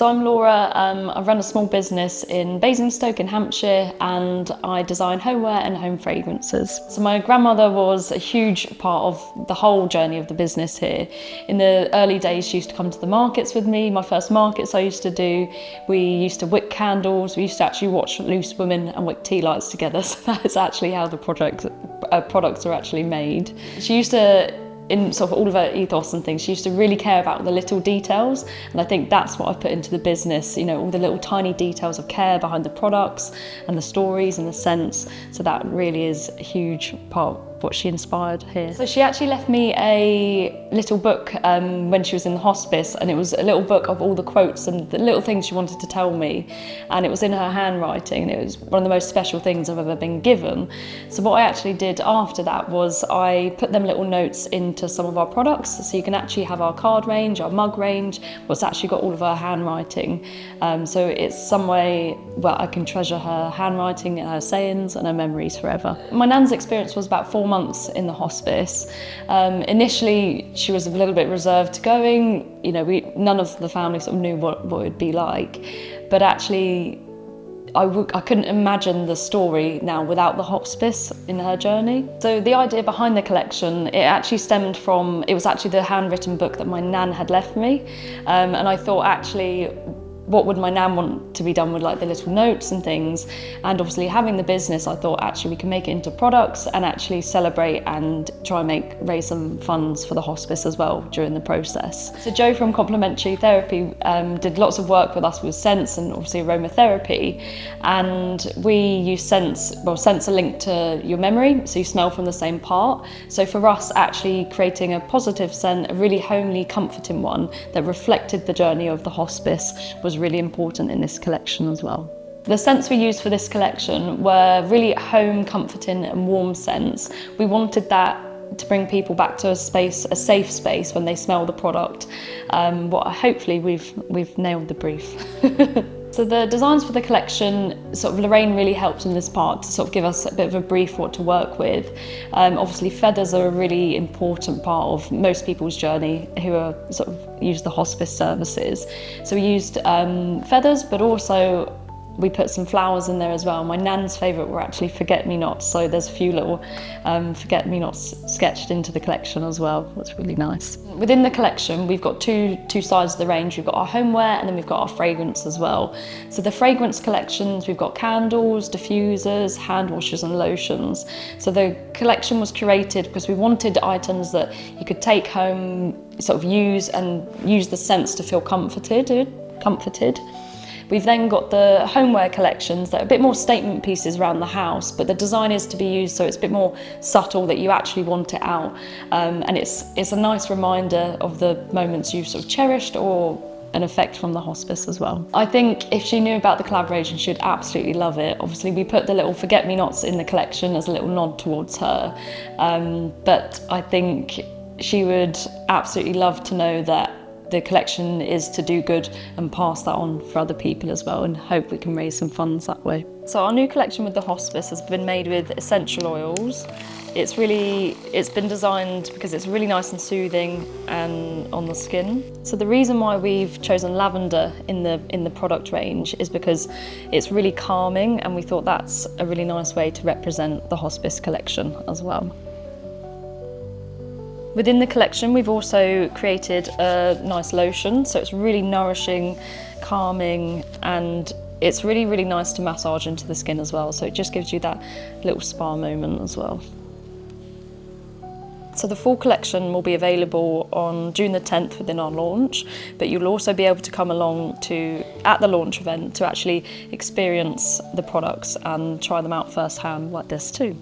So I'm Laura, I run a small business in Basingstoke in Hampshire, and I design homeware and home fragrances. So my grandmother was a huge part of the whole journey of the business here. In the early days she used to come to the markets with me, my first markets I used to do. We used to wick candles, we used to actually watch Loose Women and wick tea lights together, so that is actually how the products are actually made. She used to, in sort of all of her ethos and things, she used to really care about the little details, and I think that's what I've put into the business, you know, all the little tiny details of care behind the products and the stories and the scents. So that really is a huge part of what she inspired here. So she actually left me a little book when she was in the hospice, and it was a little book of all the quotes and the little things she wanted to tell me, and it was in her handwriting, and it was one of the most special things I've ever been given. So what I actually did after that was I put them little notes into some of our products, so you can actually have our card range, our mug range, what's actually got all of her handwriting. So it's some way where I can treasure her handwriting and her sayings and her memories forever. My nan's experience was about 4 months in the hospice. Initially she was a little bit reserved to going, you know, none of the family sort of knew what it would be like, but actually I couldn't imagine the story now without the hospice in her journey. So the idea behind the collection, it actually stemmed from, it was actually the handwritten book that my nan had left me, and I thought, actually, what would my nan want to be done with, like, the little notes and things? And obviously having the business, I thought actually we can make it into products and actually celebrate and try and raise some funds for the hospice as well during the process. So Jo from Complementary Therapy did lots of work with us with scents and obviously aromatherapy, and we use scents. Well, scents are linked to your memory, so you smell from the same part. So for us, actually creating a positive scent, a really homely, comforting one that reflected the journey of the hospice, was really important in this collection as well. The scents we used for this collection were really home, comforting and warm scents. We wanted that to bring people back to a safe space when they smell the product. Hopefully we've nailed the brief. So the designs for the collection, sort of Lorraine really helped in this part to sort of give us a bit of a brief what to work with. Obviously feathers are a really important part of most people's journey who are sort of use the hospice services. So we used feathers, but also we put some flowers in there as well. My nan's favourite were actually forget-me-nots, so there's a few little forget-me-nots sketched into the collection as well. That's really nice. Within the collection, we've got two sides of the range. We've got our homeware and then we've got our fragrance as well. So the fragrance collections, we've got candles, diffusers, hand washers and lotions. So the collection was curated because we wanted items that you could take home, sort of use the scents to feel comforted. We've then got the homeware collections that are a bit more statement pieces around the house, but the design is to be used so it's a bit more subtle, that you actually want it out. And it's a nice reminder of the moments you've sort of cherished or an effect from the hospice as well. I think if she knew about the collaboration, she'd absolutely love it. Obviously we put the little forget-me-nots in the collection as a little nod towards her, but I think she would absolutely love to know that the collection is to do good and pass that on for other people as well, and hope we can raise some funds that way. So our new collection with the hospice has been made with essential oils. It's been designed because it's really nice and soothing and on the skin. So the reason why we've chosen lavender in the product range is because it's really calming, and we thought that's a really nice way to represent the hospice collection as well. Within the collection, we've also created a nice lotion, so it's really nourishing, calming, and it's really, really nice to massage into the skin as well, so it just gives you that little spa moment as well. So the full collection will be available on June the 10th within our launch, but you'll also be able to come along at the launch event to actually experience the products and try them out firsthand like this too.